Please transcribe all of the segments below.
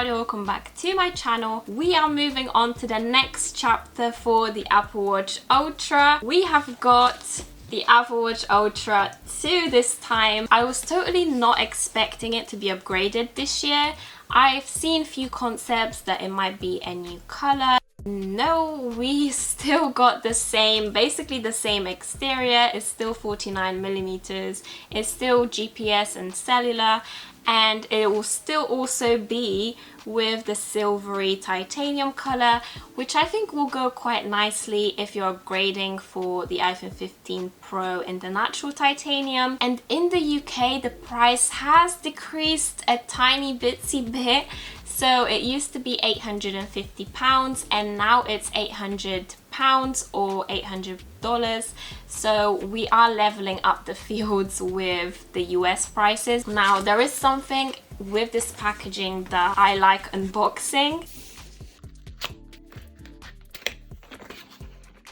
Klaudia, welcome back to my channel. We are moving on to the next chapter for the Apple Watch Ultra. We have got the Apple Watch Ultra 2 this time. I was totally not expecting it to be upgraded this year. I've seen a few concepts that it might be a new color. No, we still got the same, basically the same exterior. It's still 49mm. It's still GPS and cellular, and it will still also be with the silvery titanium color, which I think will go quite nicely if you're upgrading for the iPhone 15 Pro in the natural titanium. And in the UK, the price has decreased a tiny bitsy bit. So it used to be £850 and now it's £800 or $800. So we are leveling up the fields with the US prices. Now there is something with this packaging that I like unboxing.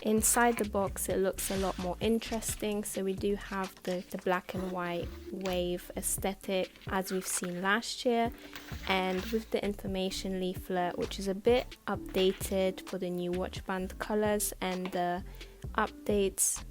Inside the box it looks a lot more interesting. So we do have the black and white wave aesthetic as we've seen last year, and with the information leaflet, which is a bit updated for the new watch band colors and the updates.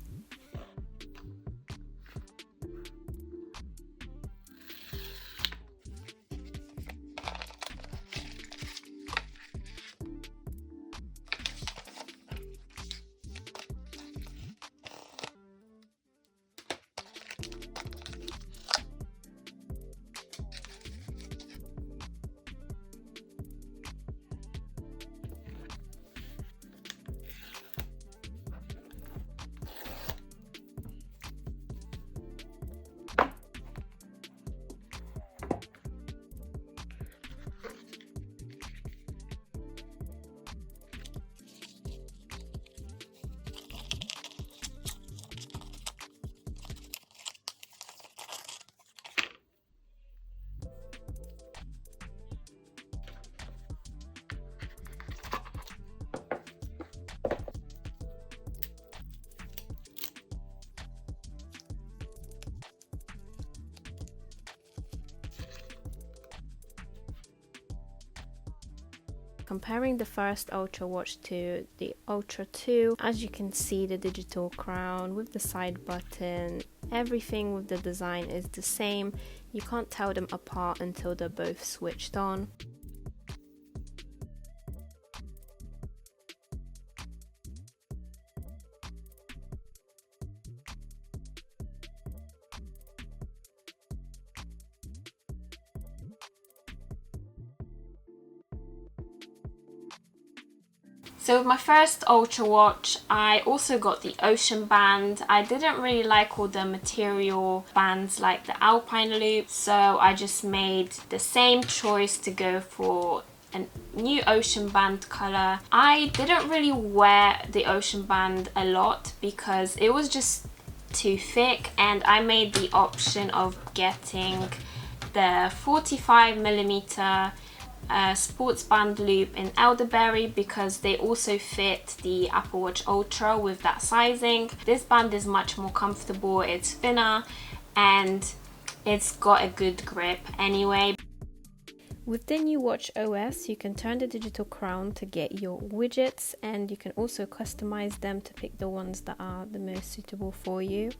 Comparing the first Ultra Watch to the Ultra 2, as you can see, the digital crown with the side button, everything with the design is the same. You can't tell them apart until they're both switched on. So with my first Ultra Watch, I also got the Ocean Band. I didn't really like all the material bands like the Alpine Loop, so I just made the same choice to go for a new Ocean Band color. I didn't really wear the Ocean Band a lot because it was just too thick, and I made the option of getting the 45mm sports band loop in elderberry because they also fit the Apple Watch Ultra with that sizing. This band is much more comfortable, it's thinner, and it's got a good grip anyway. With the new Watch OS, you can turn the digital crown to get your widgets, and you can also customize them to pick the ones that are the most suitable for you.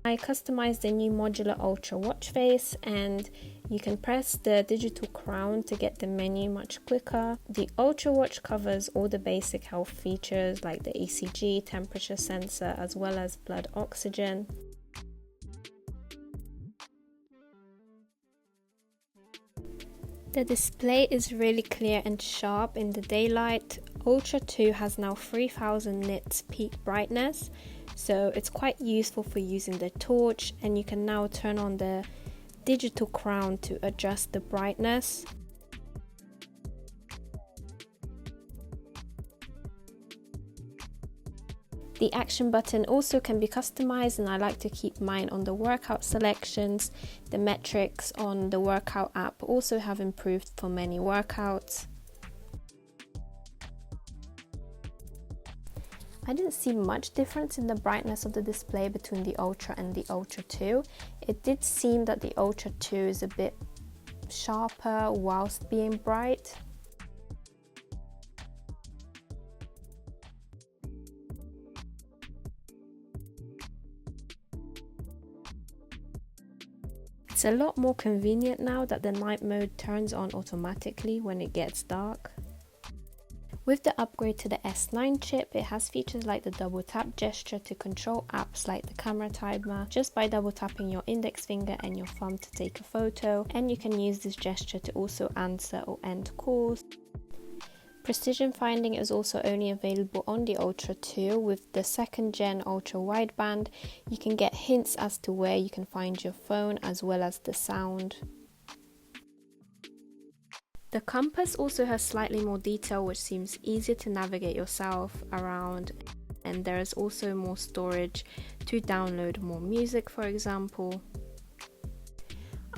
I customized the new modular Ultra watch face, and you can press the digital crown to get the menu much quicker. The Ultra watch covers all the basic health features like the ECG, temperature sensor, as well as blood oxygen. The display is really clear and sharp in the daylight. Ultra 2 has now 3000 nits peak brightness, so it's quite useful for using the torch, and you can now turn on the digital crown to adjust the brightness. The action button also can be customized, and I like to keep mine on the workout selections. The metrics on the workout app also have improved for many workouts. I didn't see much difference in the brightness of the display between the Ultra and the Ultra 2. It did seem that the Ultra 2 is a bit sharper whilst being bright. It's a lot more convenient now that the night mode turns on automatically when it gets dark. With the upgrade to the S9 chip, it has features like the double tap gesture to control apps like the camera timer just by double tapping your index finger and your thumb to take a photo, and you can use this gesture to also answer or end calls. Precision finding is also only available on the Ultra 2. With the 2nd Gen Ultra Wideband, you can get hints as to where you can find your phone as well as the sound. The compass also has slightly more detail, which seems easier to navigate yourself around, and there is also more storage to download more music, for example.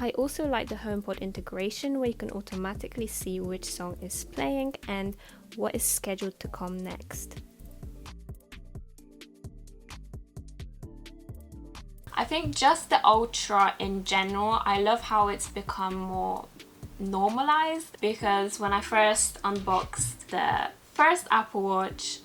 I also like the HomePod integration, where you can automatically see which song is playing and what is scheduled to come next. I think just the Ultra in general, I love how it's become more normalized, because when I first unboxed the first Apple Watch,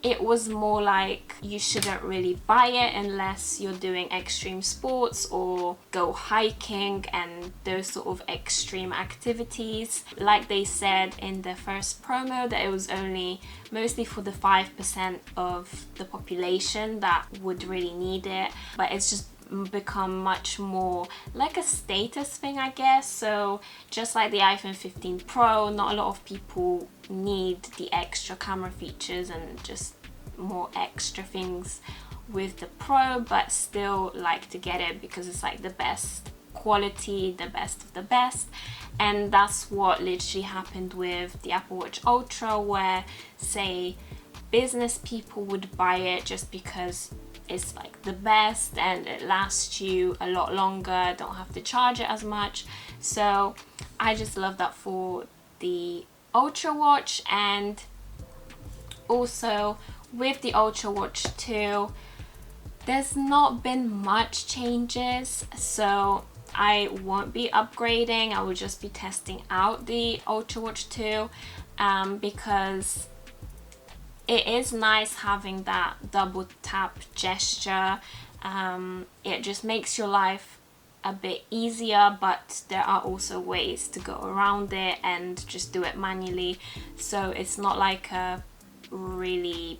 it was more like you shouldn't really buy it unless you're doing extreme sports or go hiking and those sort of extreme activities. Like they said in the first promo, that it was only mostly for the 5% of the population that would really need it, but it's just become much more like a status thing, I guess. So just like the iPhone 15 Pro, not a lot of people need the extra camera features and just more extra things with the Pro, but still like to get it because it's like the best quality, the best of the best. And that's what literally happened with the Apple Watch Ultra, where say business people would buy it just because it's like the best and it lasts you a lot longer, don't have to charge it as much. So I just love that for the Ultra Watch. And also with the Ultra Watch 2, there's not been much changes, so I won't be upgrading. I will just be testing out the Ultra Watch 2 because it is nice having that double tap gesture. It just makes your life a bit easier, but there are also ways to go around it and just do it manually. So it's not like a really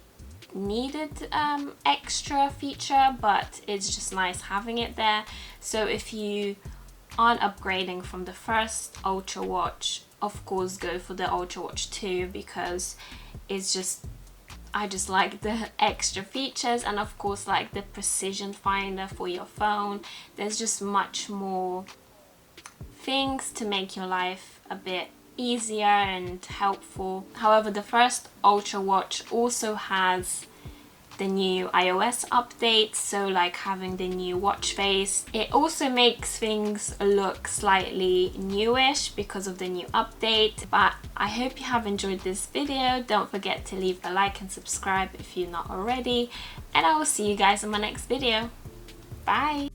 needed extra feature, but it's just nice having it there. So if you aren't upgrading from the first Ultra Watch, of course go for the Ultra Watch 2, because it's just, I just like the extra features, and of course like the precision finder for your phone. There's just much more things to make your life a bit easier and helpful. However, the first Ultra Watch also has the new iOS update, so like having the new watch face, it also makes things look slightly newish because of the new update. But I hope you have enjoyed this video. Don't forget to leave a like and subscribe if you're not already, and I will see you guys in my next video. Bye.